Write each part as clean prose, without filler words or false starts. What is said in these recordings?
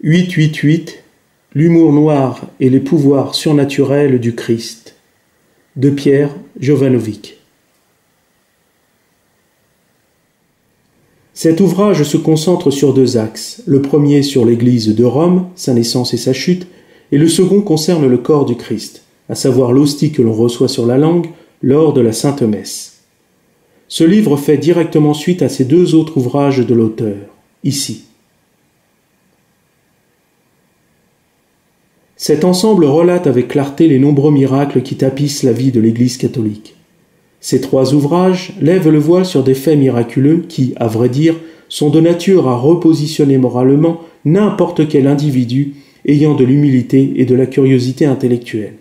888, l'humour noir et les pouvoirs surnaturels du Christ, de Pierre Jovanovic. Cet ouvrage se concentre sur deux axes, le premier sur l'Église de Rome, sa naissance et sa chute, et le second concerne le corps du Christ, à savoir l'hostie que l'on reçoit sur la langue lors de la Sainte Messe. Ce livre fait directement suite à ces deux autres ouvrages de l'auteur, ici. Cet ensemble relate avec clarté les nombreux miracles qui tapissent la vie de l'Église catholique. Ces trois ouvrages lèvent le voile sur des faits miraculeux qui, à vrai dire, sont de nature à repositionner moralement n'importe quel individu ayant de l'humilité et de la curiosité intellectuelle.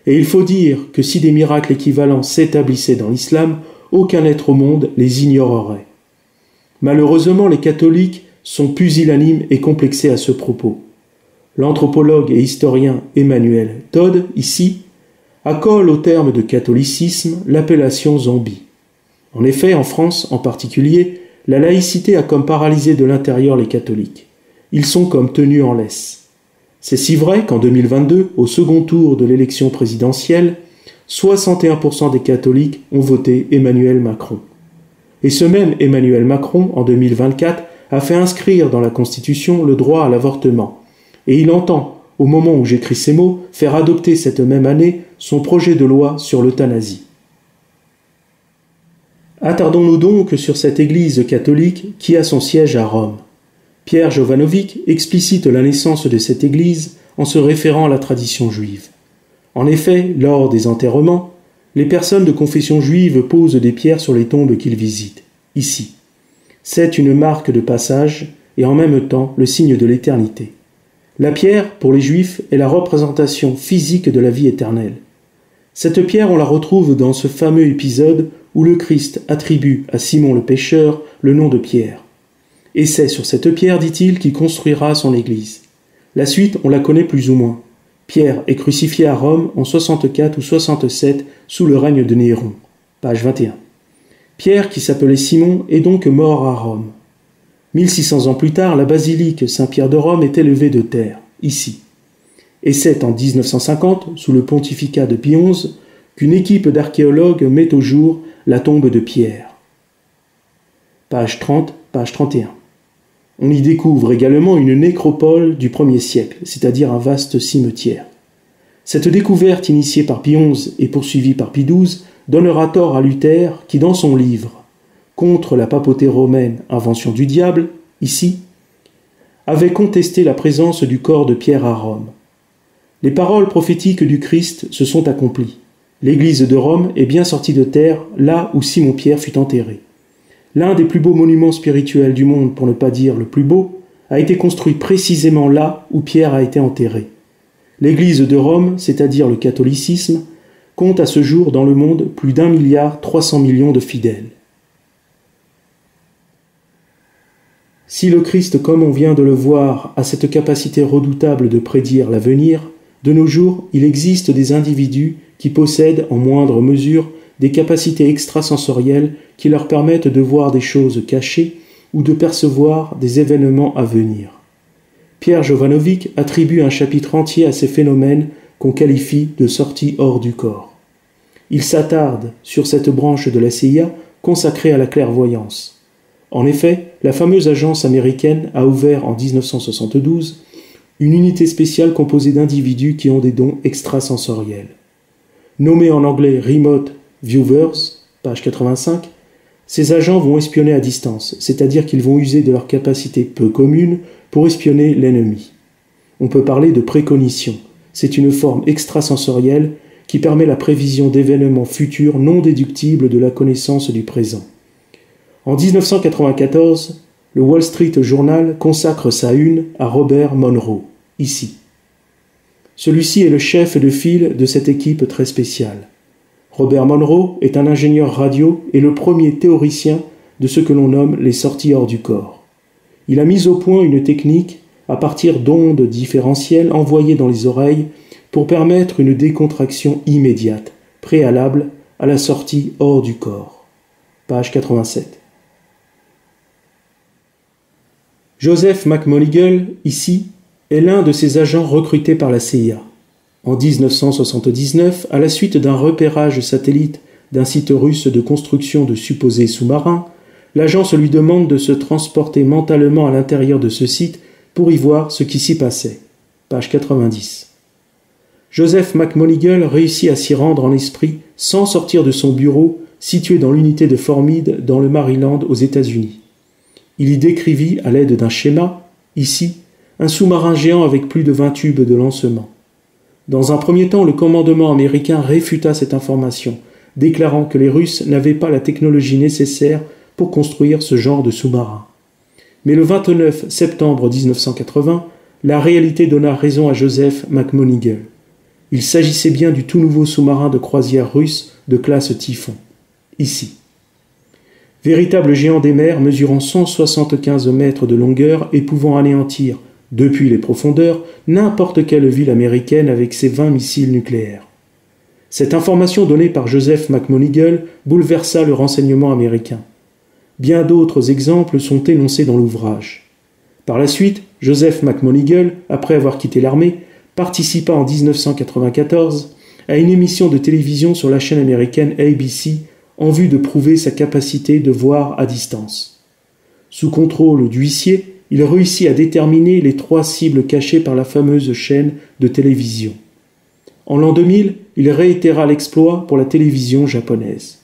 Et il faut dire que si des miracles équivalents s'établissaient dans l'islam, aucun être au monde les ignorerait. Malheureusement, les catholiques sont pusillanimes et complexés à ce propos. L'anthropologue et historien Emmanuel Todd, ici, accole au terme de catholicisme l'appellation zombie. En effet, en France en particulier, la laïcité a comme paralysé de l'intérieur les catholiques. Ils sont comme tenus en laisse. C'est si vrai qu'en 2022, au second tour de l'élection présidentielle, 61% des catholiques ont voté Emmanuel Macron. Et ce même Emmanuel Macron, en 2024, a fait inscrire dans la Constitution le droit à l'avortement. Et il entend, au moment où j'écris ces mots, faire adopter cette même année son projet de loi sur l'euthanasie. Attardons-nous donc sur cette Église catholique qui a son siège à Rome. Pierre Jovanovic explicite la naissance de cette Église en se référant à la tradition juive. En effet, lors des enterrements, les personnes de confession juive posent des pierres sur les tombes qu'ils visitent, ici. C'est une marque de passage et en même temps le signe de l'éternité. La pierre, pour les Juifs, est la représentation physique de la vie éternelle. Cette pierre, on la retrouve dans ce fameux épisode où le Christ attribue à Simon le pécheur le nom de Pierre. Et c'est sur cette pierre, dit-il, qu'il construira son église. La suite, on la connaît plus ou moins. Pierre est crucifié à Rome en 64 ou 67 sous le règne de Néron. Page 21. Pierre, qui s'appelait Simon, est donc mort à Rome. 1600 ans plus tard, la basilique Saint-Pierre de Rome est élevée de terre, ici. Et c'est en 1950, sous le pontificat de Pie XI, qu'une équipe d'archéologues met au jour la tombe de Pierre. Page 30, page 31. On y découvre également une nécropole du 1er siècle, c'est-à-dire un vaste cimetière. Cette découverte initiée par Pie XI et poursuivie par Pie XII donnera tort à Luther qui, dans son livre Contre la papauté romaine, invention du diable, ici, avait contesté la présence du corps de Pierre à Rome. Les paroles prophétiques du Christ se sont accomplies. L'église de Rome est bien sortie de terre là où Simon-Pierre fut enterré. L'un des plus beaux monuments spirituels du monde, pour ne pas dire le plus beau, a été construit précisément là où Pierre a été enterré. L'église de Rome, c'est-à-dire le catholicisme, compte à ce jour dans le monde plus d'1,3 milliard de fidèles. Si le Christ, comme on vient de le voir, a cette capacité redoutable de prédire l'avenir, de nos jours, il existe des individus qui possèdent, en moindre mesure, des capacités extrasensorielles qui leur permettent de voir des choses cachées ou de percevoir des événements à venir. Pierre Jovanovic attribue un chapitre entier à ces phénomènes qu'on qualifie de sorties hors du corps. Il s'attarde sur cette branche de la CIA consacrée à la clairvoyance. En effet, la fameuse agence américaine a ouvert en 1972 une unité spéciale composée d'individus qui ont des dons extrasensoriels. Nommés en anglais Remote Viewers, page 85, ces agents vont espionner à distance, c'est-à-dire qu'ils vont user de leurs capacités peu communes pour espionner l'ennemi. On peut parler de précognition. C'est une forme extrasensorielle qui permet la prévision d'événements futurs non déductibles de la connaissance du présent. En 1994, le Wall Street Journal consacre sa une à Robert Monroe, ici. Celui-ci est le chef de file de cette équipe très spéciale. Robert Monroe est un ingénieur radio et le premier théoricien de ce que l'on nomme les sorties hors du corps. Il a mis au point une technique à partir d'ondes différentielles envoyées dans les oreilles pour permettre une décontraction immédiate, préalable à la sortie hors du corps. Page 87. Joseph McMonigle, ici, est l'un de ces agents recrutés par la CIA. En 1979, à la suite d'un repérage satellite d'un site russe de construction de supposés sous-marins, l'agence lui demande de se transporter mentalement à l'intérieur de ce site pour y voir ce qui s'y passait. Page 90. Joseph McMonigle réussit à s'y rendre en esprit sans sortir de son bureau situé dans l'unité de Fort Meade dans le Maryland aux États-Unis. Il y décrivit, à l'aide d'un schéma, ici, un sous-marin géant avec plus de 20 tubes de lancement. Dans un premier temps, le commandement américain réfuta cette information, déclarant que les Russes n'avaient pas la technologie nécessaire pour construire ce genre de sous-marin. Mais le 29 septembre 1980, la réalité donna raison à Joseph McMonigle. Il s'agissait bien du tout nouveau sous-marin de croisière russe de classe Typhon, ici. Véritable géant des mers mesurant 175 mètres de longueur et pouvant anéantir, depuis les profondeurs, n'importe quelle ville américaine avec ses 20 missiles nucléaires. Cette information donnée par Joseph McMonigle bouleversa le renseignement américain. Bien d'autres exemples sont énoncés dans l'ouvrage. Par la suite, Joseph McMonigle, après avoir quitté l'armée, participa en 1994 à une émission de télévision sur la chaîne américaine ABC en vue de prouver sa capacité de voir à distance. Sous contrôle d'huissier, il réussit à déterminer les 3 cibles cachées par la fameuse chaîne de télévision. En l'an 2000, il réitéra l'exploit pour la télévision japonaise.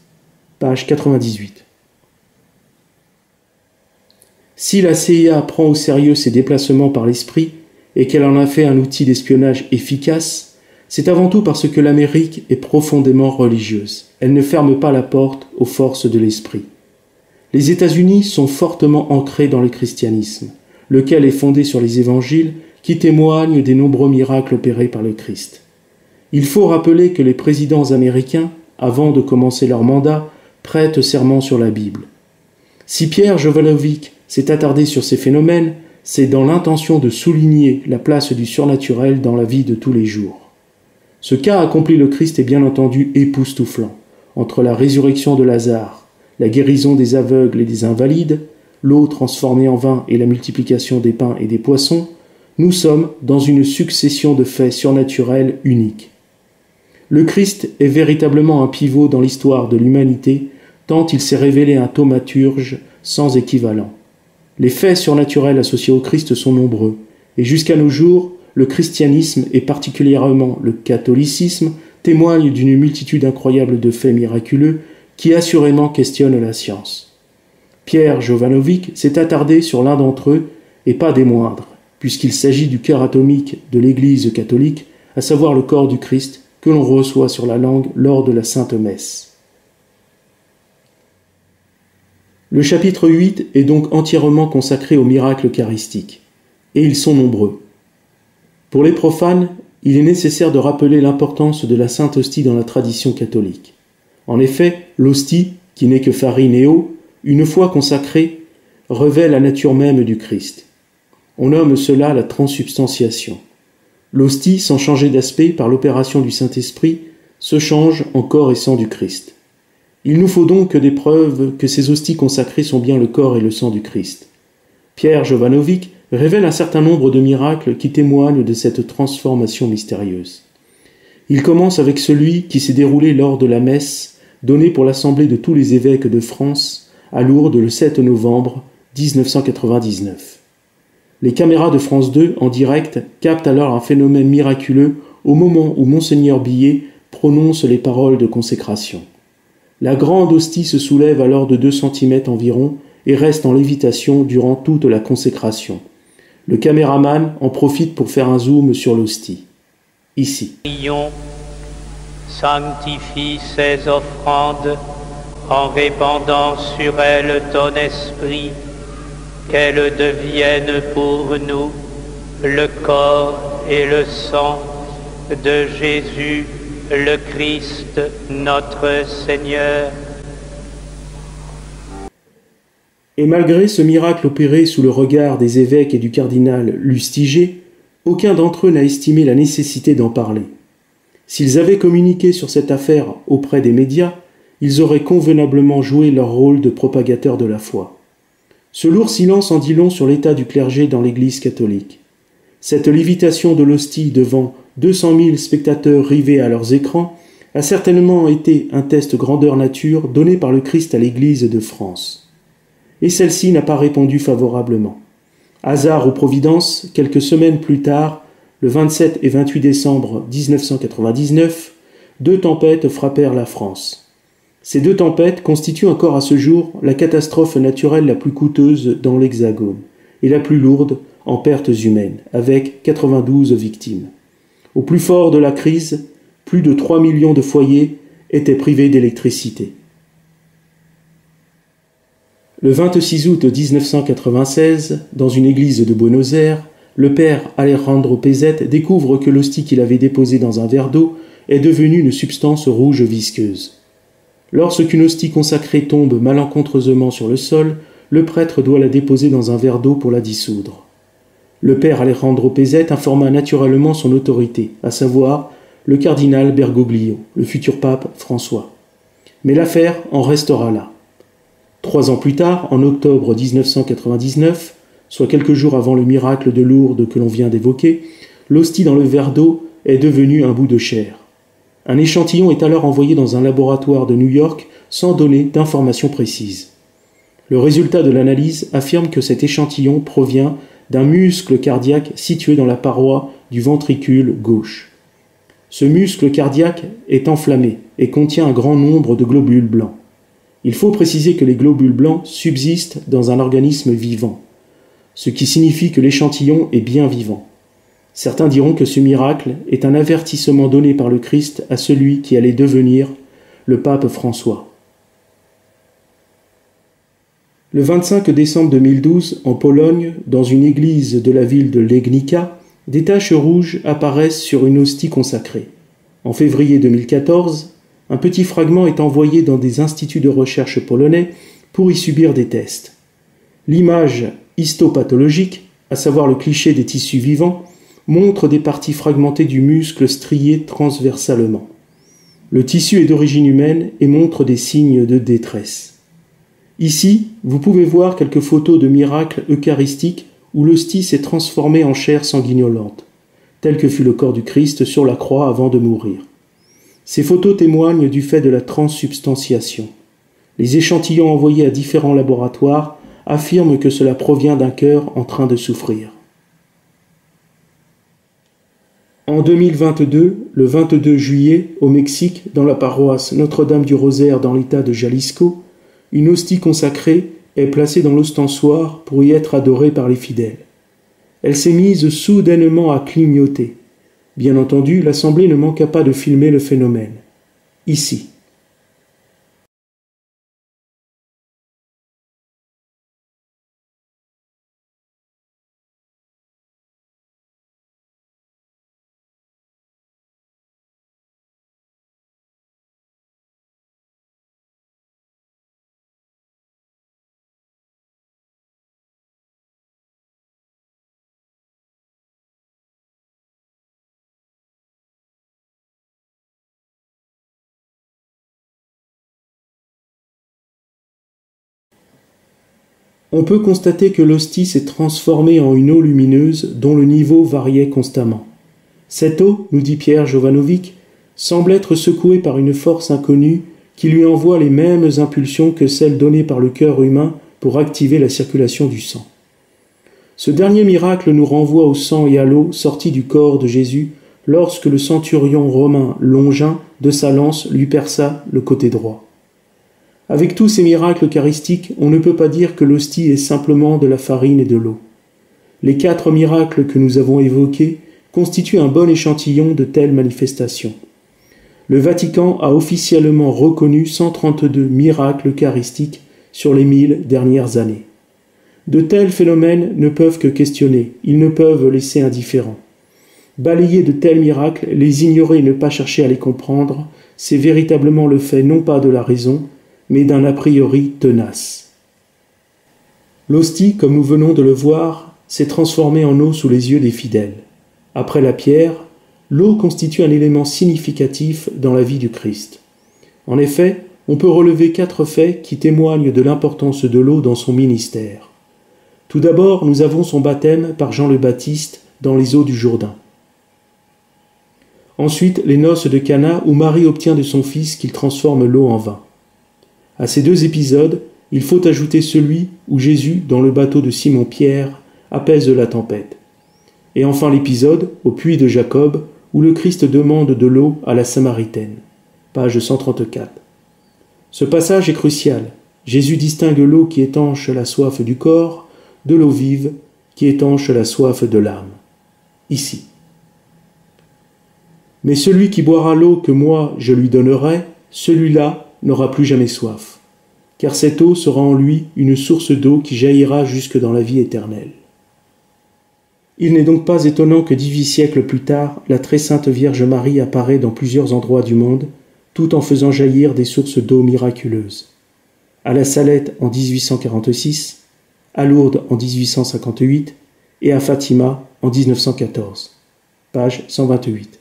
Page 98. Si la CIA prend au sérieux ses déplacements par l'esprit et qu'elle en a fait un outil d'espionnage efficace, c'est avant tout parce que l'Amérique est profondément religieuse. Elle ne ferme pas la porte aux forces de l'esprit. Les États-Unis sont fortement ancrés dans le christianisme, lequel est fondé sur les évangiles qui témoignent des nombreux miracles opérés par le Christ. Il faut rappeler que les présidents américains, avant de commencer leur mandat, prêtent serment sur la Bible. Si Pierre Jovanovic s'est attardé sur ces phénomènes, c'est dans l'intention de souligner la place du surnaturel dans la vie de tous les jours. Ce qu'a accompli le Christ est bien entendu époustouflant. Entre la résurrection de Lazare, la guérison des aveugles et des invalides, l'eau transformée en vin et la multiplication des pains et des poissons, nous sommes dans une succession de faits surnaturels uniques. Le Christ est véritablement un pivot dans l'histoire de l'humanité, tant il s'est révélé un thaumaturge sans équivalent. Les faits surnaturels associés au Christ sont nombreux, et jusqu'à nos jours, le christianisme, et particulièrement le catholicisme, témoignent d'une multitude incroyable de faits miraculeux qui assurément questionnent la science. Pierre Jovanovic s'est attardé sur l'un d'entre eux, et pas des moindres, puisqu'il s'agit du cœur atomique de l'Église catholique, à savoir le corps du Christ, que l'on reçoit sur la langue lors de la Sainte Messe. Le chapitre 8 est donc entièrement consacré aux miracles eucharistiques, et ils sont nombreux. Pour les profanes, il est nécessaire de rappeler l'importance de la Sainte Hostie dans la tradition catholique. En effet, l'hostie, qui n'est que farine et eau, une fois consacrée, revêt la nature même du Christ. On nomme cela la transsubstantiation. L'hostie, sans changer d'aspect par l'opération du Saint-Esprit, se change en corps et sang du Christ. Il nous faut donc des preuves que ces hosties consacrées sont bien le corps et le sang du Christ. Pierre Jovanovic révèle un certain nombre de miracles qui témoignent de cette transformation mystérieuse. Il commence avec celui qui s'est déroulé lors de la messe donnée pour l'Assemblée de tous les évêques de France à Lourdes le 7 novembre 1999. Les caméras de France 2 en direct captent alors un phénomène miraculeux au moment où Monseigneur Billet prononce les paroles de consécration. La grande hostie se soulève alors de 2 cm environ et reste en lévitation durant toute la consécration. Le caméraman en profite pour faire un zoom sur l'hostie. Ici. Sanctifie ces offrandes en répandant sur elles ton esprit, qu'elles deviennent pour nous le corps et le sang de Jésus, le Christ, notre Seigneur. Et malgré ce miracle opéré sous le regard des évêques et du cardinal Lustiger, aucun d'entre eux n'a estimé la nécessité d'en parler. S'ils avaient communiqué sur cette affaire auprès des médias, ils auraient convenablement joué leur rôle de propagateurs de la foi. Ce lourd silence en dit long sur l'état du clergé dans l'Église catholique. Cette lévitation de l'hostie devant 200 000 spectateurs rivés à leurs écrans a certainement été un test grandeur nature donné par le Christ à l'Église de France. Et celle-ci n'a pas répondu favorablement. Hasard ou providence, quelques semaines plus tard, le 27 et 28 décembre 1999, 2 tempêtes frappèrent la France. Ces 2 tempêtes constituent encore à ce jour la catastrophe naturelle la plus coûteuse dans l'Hexagone et la plus lourde en pertes humaines, avec 92 victimes. Au plus fort de la crise, plus de 3 millions de foyers étaient privés d'électricité. Le 26 août 1996, dans une église de Buenos Aires, le père Alejandro Pezet découvre que l'hostie qu'il avait déposée dans un verre d'eau est devenue une substance rouge visqueuse. Lorsqu'une hostie consacrée tombe malencontreusement sur le sol, le prêtre doit la déposer dans un verre d'eau pour la dissoudre. Le père Alejandro Pezet informa naturellement son autorité, à savoir le cardinal Bergoglio, le futur pape François. Mais l'affaire en restera là. 3 ans plus tard, en octobre 1999, soit quelques jours avant le miracle de Lourdes que l'on vient d'évoquer, l'hostie dans le verre d'eau est devenue un bout de chair. Un échantillon est alors envoyé dans un laboratoire de New York sans donner d'informations précises. Le résultat de l'analyse affirme que cet échantillon provient d'un muscle cardiaque situé dans la paroi du ventricule gauche. Ce muscle cardiaque est enflammé et contient un grand nombre de globules blancs. Il faut préciser que les globules blancs subsistent dans un organisme vivant, ce qui signifie que l'échantillon est bien vivant. Certains diront que ce miracle est un avertissement donné par le Christ à celui qui allait devenir le pape François. Le 25 décembre 2012, en Pologne, dans une église de la ville de Legnica, des taches rouges apparaissent sur une hostie consacrée. En février 2014, un petit fragment est envoyé dans des instituts de recherche polonais pour y subir des tests. L'image histopathologique, à savoir le cliché des tissus vivants, montre des parties fragmentées du muscle striées transversalement. Le tissu est d'origine humaine et montre des signes de détresse. Ici, vous pouvez voir quelques photos de miracles eucharistiques où l'hostie s'est transformée en chair sanguinolente, tel que fut le corps du Christ sur la croix avant de mourir. Ces photos témoignent du fait de la transsubstantiation. Les échantillons envoyés à différents laboratoires affirment que cela provient d'un cœur en train de souffrir. En 2022, le 22 juillet, au Mexique, dans la paroisse Notre-Dame du Rosaire dans l'État de Jalisco, une hostie consacrée est placée dans l'ostensoir pour y être adorée par les fidèles. Elle s'est mise soudainement à clignoter. Bien entendu, l'assemblée ne manqua pas de filmer le phénomène. Ici. On peut constater que l'hostie s'est transformée en une eau lumineuse dont le niveau variait constamment. Cette eau, nous dit Pierre Jovanovic, semble être secouée par une force inconnue qui lui envoie les mêmes impulsions que celles données par le cœur humain pour activer la circulation du sang. Ce dernier miracle nous renvoie au sang et à l'eau sortis du corps de Jésus lorsque le centurion romain Longin de sa lance lui perça le côté droit. Avec tous ces miracles eucharistiques, on ne peut pas dire que l'hostie est simplement de la farine et de l'eau. Les 4 miracles que nous avons évoqués constituent un bon échantillon de telles manifestations. Le Vatican a officiellement reconnu 132 miracles eucharistiques sur les 1000 dernières années. De tels phénomènes ne peuvent que questionner, ils ne peuvent laisser indifférents. Balayer de tels miracles, les ignorer et ne pas chercher à les comprendre, c'est véritablement le fait non pas de la raison, mais d'un a priori tenace. L'hostie, comme nous venons de le voir, s'est transformée en eau sous les yeux des fidèles. Après la pierre, l'eau constitue un élément significatif dans la vie du Christ. En effet, on peut relever 4 faits qui témoignent de l'importance de l'eau dans son ministère. Tout d'abord, nous avons son baptême par Jean le Baptiste dans les eaux du Jourdain. Ensuite, les noces de Cana où Marie obtient de son fils qu'il transforme l'eau en vin. À ces deux épisodes, il faut ajouter celui où Jésus, dans le bateau de Simon-Pierre, apaise la tempête. Et enfin l'épisode, au puits de Jacob, où le Christ demande de l'eau à la Samaritaine. Page 134. Ce passage est crucial. Jésus distingue l'eau qui étanche la soif du corps de l'eau vive qui étanche la soif de l'âme. Ici. Mais celui qui boira l'eau que moi je lui donnerai, celui-là n'aura plus jamais soif, car cette eau sera en lui une source d'eau qui jaillira jusque dans la vie éternelle. Il n'est donc pas étonnant que 18 siècles plus tard, la très sainte Vierge Marie apparaît dans plusieurs endroits du monde, tout en faisant jaillir des sources d'eau miraculeuses. À la Salette en 1846, à Lourdes en 1858 et à Fatima en 1914. Page 128.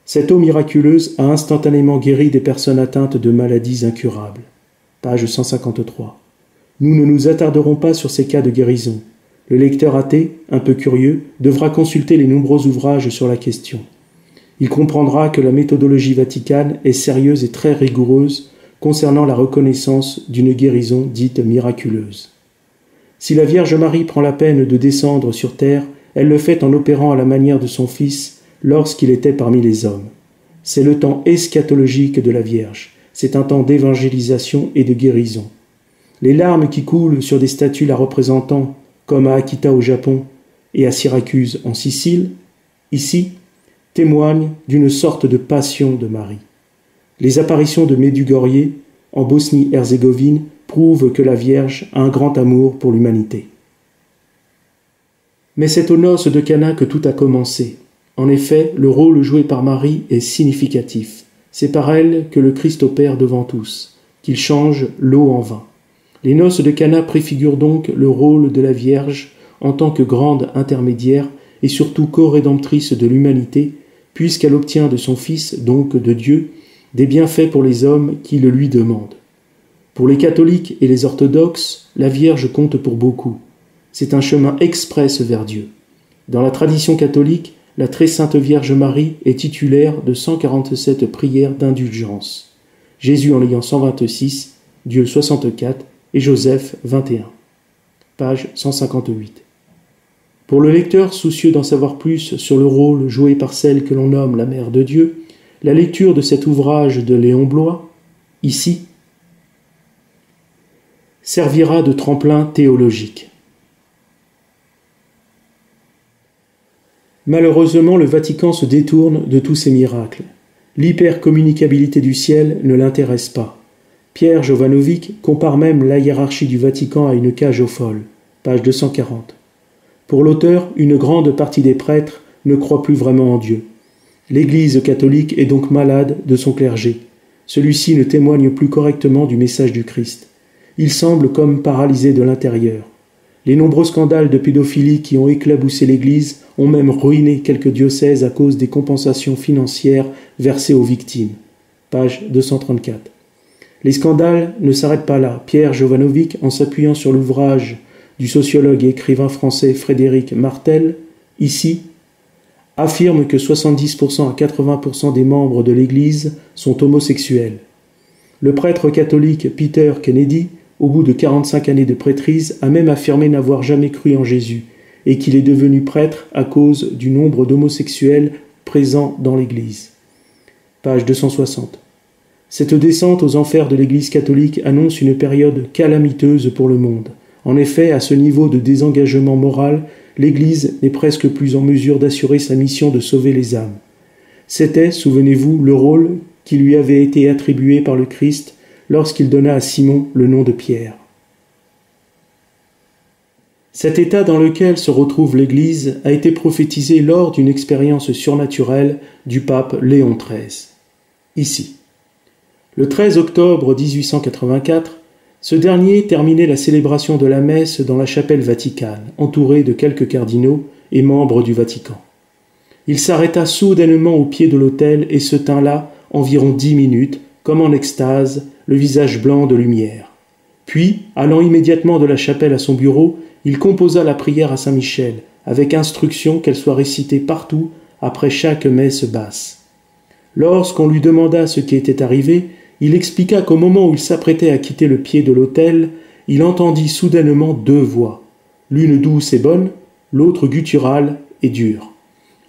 Cette eau miraculeuse a instantanément guéri des personnes atteintes de maladies incurables. Page 153. Nous ne nous attarderons pas sur ces cas de guérison. Le lecteur athée, un peu curieux, devra consulter les nombreux ouvrages sur la question. Il comprendra que la méthodologie vaticane est sérieuse et très rigoureuse concernant la reconnaissance d'une guérison dite miraculeuse. Si la Vierge Marie prend la peine de descendre sur terre, elle le fait en opérant à la manière de son Fils lorsqu'il était parmi les hommes. C'est le temps eschatologique de la Vierge, c'est un temps d'évangélisation et de guérison. Les larmes qui coulent sur des statues la représentant, comme à Akita au Japon et à Syracuse en Sicile, ici, témoignent d'une sorte de passion de Marie. Les apparitions de Medjugorje, en Bosnie-Herzégovine, prouvent que la Vierge a un grand amour pour l'humanité. Mais c'est aux noces de Cana que tout a commencé. En effet, le rôle joué par Marie est significatif. C'est par elle que le Christ opère devant tous, qu'il change l'eau en vin. Les noces de Cana préfigurent donc le rôle de la Vierge en tant que grande intermédiaire et surtout co-rédemptrice de l'humanité, puisqu'elle obtient de son Fils, donc de Dieu, des bienfaits pour les hommes qui le lui demandent. Pour les catholiques et les orthodoxes, la Vierge compte pour beaucoup. C'est un chemin express vers Dieu. Dans la tradition catholique, la très sainte Vierge Marie est titulaire de 147 prières d'indulgence. Jésus en ayant 126, Dieu 64 et Joseph 21. Page 158. Pour le lecteur soucieux d'en savoir plus sur le rôle joué par celle que l'on nomme la Mère de Dieu, la lecture de cet ouvrage de Léon Bloy, ici, servira de tremplin théologique. Malheureusement, le Vatican se détourne de tous ces miracles. L'hypercommunicabilité du ciel ne l'intéresse pas. Pierre Jovanovic compare même la hiérarchie du Vatican à une cage aux folles, page 240. Pour l'auteur, une grande partie des prêtres ne croient plus vraiment en Dieu. L'Église catholique est donc malade de son clergé. Celui-ci ne témoigne plus correctement du message du Christ. Il semble comme paralysé de l'intérieur. Les nombreux scandales de pédophilie qui ont éclaboussé l'Église ont même ruiné quelques diocèses à cause des compensations financières versées aux victimes. Page 234. Les scandales ne s'arrêtent pas là. Pierre Jovanovic, en s'appuyant sur l'ouvrage du sociologue et écrivain français Frédéric Martel, ici, affirme que 70% à 80% des membres de l'Église sont homosexuels. Le prêtre catholique Peter Kennedy, au bout de 45 années de prêtrise, a même affirmé n'avoir jamais cru en Jésus et qu'il est devenu prêtre à cause du nombre d'homosexuels présents dans l'Église. Page 260. Cette descente aux enfers de l'Église catholique annonce une période calamiteuse pour le monde. En effet, à ce niveau de désengagement moral, l'Église n'est presque plus en mesure d'assurer sa mission de sauver les âmes. C'était, souvenez-vous, le rôle qui lui avait été attribué par le Christ lorsqu'il donna à Simon le nom de Pierre. Cet état dans lequel se retrouve l'Église a été prophétisé lors d'une expérience surnaturelle du pape Léon XIII. Ici. Le 13 octobre 1884, ce dernier terminait la célébration de la messe dans la chapelle vaticane, entouré de quelques cardinaux et membres du Vatican. Il s'arrêta soudainement au pied de l'autel et se tint là environ 10 minutes, comme en extase, le visage blanc de lumière. Puis, allant immédiatement de la chapelle à son bureau, il composa la prière à Saint-Michel, avec instruction qu'elle soit récitée partout après chaque messe basse. Lorsqu'on lui demanda ce qui était arrivé, il expliqua qu'au moment où il s'apprêtait à quitter le pied de l'autel, il entendit soudainement deux voix, l'une douce et bonne, l'autre gutturale et dure.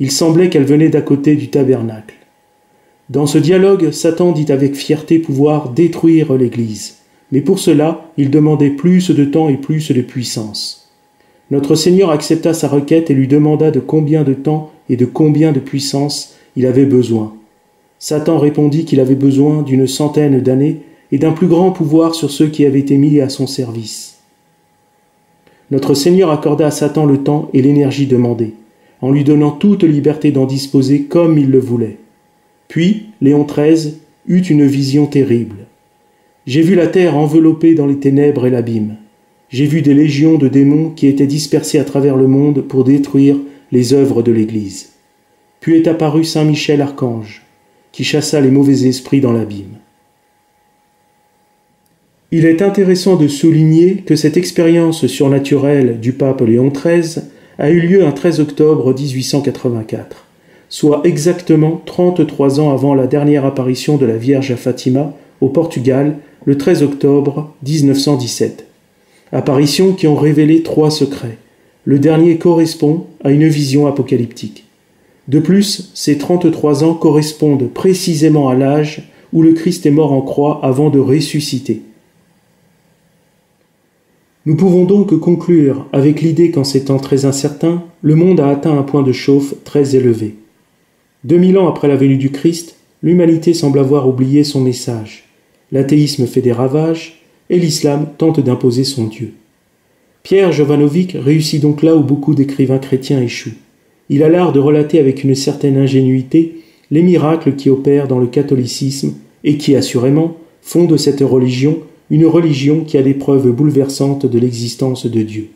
Il semblait qu'elle venait d'à côté du tabernacle. Dans ce dialogue, Satan dit avec fierté pouvoir détruire l'Église, mais pour cela, il demandait plus de temps et plus de puissance. Notre Seigneur accepta sa requête et lui demanda de combien de temps et de combien de puissance il avait besoin. Satan répondit qu'il avait besoin d'une centaine d'années et d'un plus grand pouvoir sur ceux qui avaient été mis à son service. Notre Seigneur accorda à Satan le temps et l'énergie demandés, en lui donnant toute liberté d'en disposer comme il le voulait. Puis, Léon XIII eut une vision terrible. « J'ai vu la terre enveloppée dans les ténèbres et l'abîme. J'ai vu des légions de démons qui étaient dispersés à travers le monde pour détruire les œuvres de l'Église. Puis est apparu Saint Michel Archange, qui chassa les mauvais esprits dans l'abîme. » Il est intéressant de souligner que cette expérience surnaturelle du pape Léon XIII a eu lieu un 13 octobre 1884, soit exactement 33 ans avant la dernière apparition de la Vierge à Fatima, au Portugal, le 13 octobre 1917. Apparitions qui ont révélé 3 secrets. Le dernier correspond à une vision apocalyptique. De plus, ces 33 ans correspondent précisément à l'âge où le Christ est mort en croix avant de ressusciter. Nous pouvons donc conclure avec l'idée qu'en ces temps très incertains, le monde a atteint un point de chauffe très élevé. 2000 ans après la venue du Christ, l'humanité semble avoir oublié son message. L'athéisme fait des ravages et l'islam tente d'imposer son Dieu. Pierre Jovanovic réussit donc là où beaucoup d'écrivains chrétiens échouent. Il a l'art de relater avec une certaine ingénuité les miracles qui opèrent dans le catholicisme et qui, assurément, font de cette religion une religion qui a des preuves bouleversantes de l'existence de Dieu.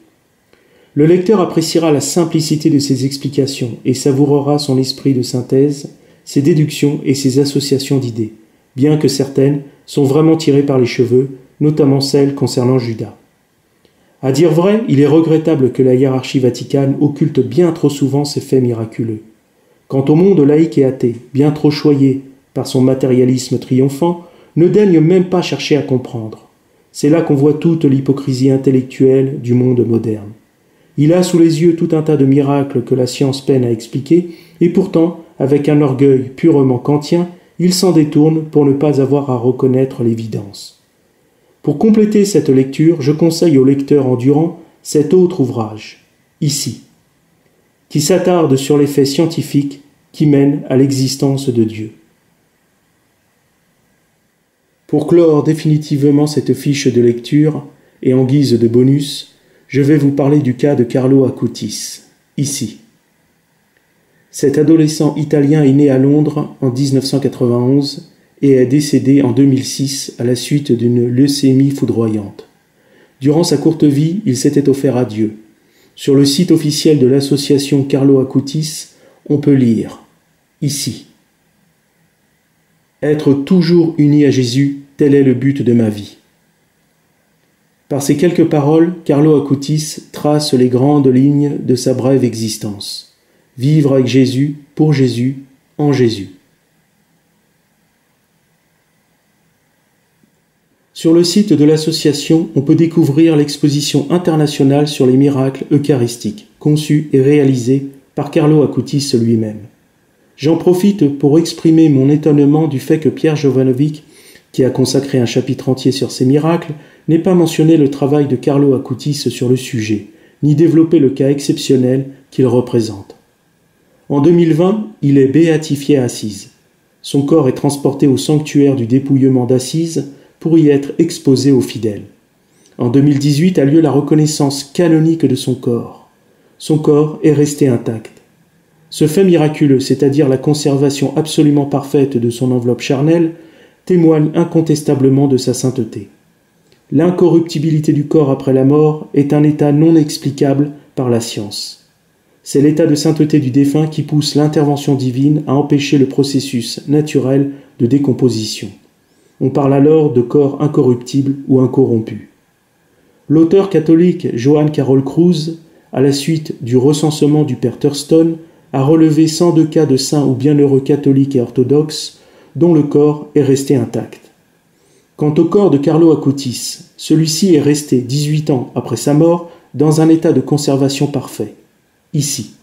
Le lecteur appréciera la simplicité de ses explications et savourera son esprit de synthèse, ses déductions et ses associations d'idées, bien que certaines sont vraiment tirées par les cheveux, notamment celles concernant Judas. À dire vrai, il est regrettable que la hiérarchie vaticane occulte bien trop souvent ces faits miraculeux. Quant au monde laïque et athée, bien trop choyé par son matérialisme triomphant, ne daigne même pas chercher à comprendre. C'est là qu'on voit toute l'hypocrisie intellectuelle du monde moderne. Il a sous les yeux tout un tas de miracles que la science peine à expliquer, et pourtant, avec un orgueil purement kantien, il s'en détourne pour ne pas avoir à reconnaître l'évidence. Pour compléter cette lecture, je conseille au lecteur endurant cet autre ouvrage, ici, qui s'attarde sur les faits scientifiques qui mènent à l'existence de Dieu. Pour clore définitivement cette fiche de lecture, et en guise de bonus, je vais vous parler du cas de Carlo Acutis, ici. Cet adolescent italien est né à Londres en 1991 et est décédé en 2006 à la suite d'une leucémie foudroyante. Durant sa courte vie, il s'était offert à Dieu. Sur le site officiel de l'association Carlo Acutis, on peut lire, ici. Être toujours uni à Jésus, tel est le but de ma vie. Par ces quelques paroles, Carlo Acutis trace les grandes lignes de sa brève existence. Vivre avec Jésus, pour Jésus, en Jésus. Sur le site de l'association, on peut découvrir l'exposition internationale sur les miracles eucharistiques, conçue et réalisée par Carlo Acutis lui-même. J'en profite pour exprimer mon étonnement du fait que Pierre Jovanovic, qui a consacré un chapitre entier sur ces miracles, n'ait pas mentionné le travail de Carlo Acutis sur le sujet, ni développé le cas exceptionnel qu'il représente. En 2020, il est béatifié à Assise. Son corps est transporté au sanctuaire du dépouillement d'Assise pour y être exposé aux fidèles. En 2018 a lieu la reconnaissance canonique de son corps. Son corps est resté intact. Ce fait miraculeux, c'est-à-dire la conservation absolument parfaite de son enveloppe charnelle, témoigne incontestablement de sa sainteté. L'incorruptibilité du corps après la mort est un état non explicable par la science. C'est l'état de sainteté du défunt qui pousse l'intervention divine à empêcher le processus naturel de décomposition. On parle alors de corps incorruptible ou incorrompu. L'auteur catholique Johann Carol Cruz à la suite du recensement du père Thurston, a relevé 102 cas de saints ou bienheureux catholiques et orthodoxes dont le corps est resté intact. Quant au corps de Carlo Acutis, celui-ci est resté 18 ans après sa mort dans un état de conservation parfait, ici.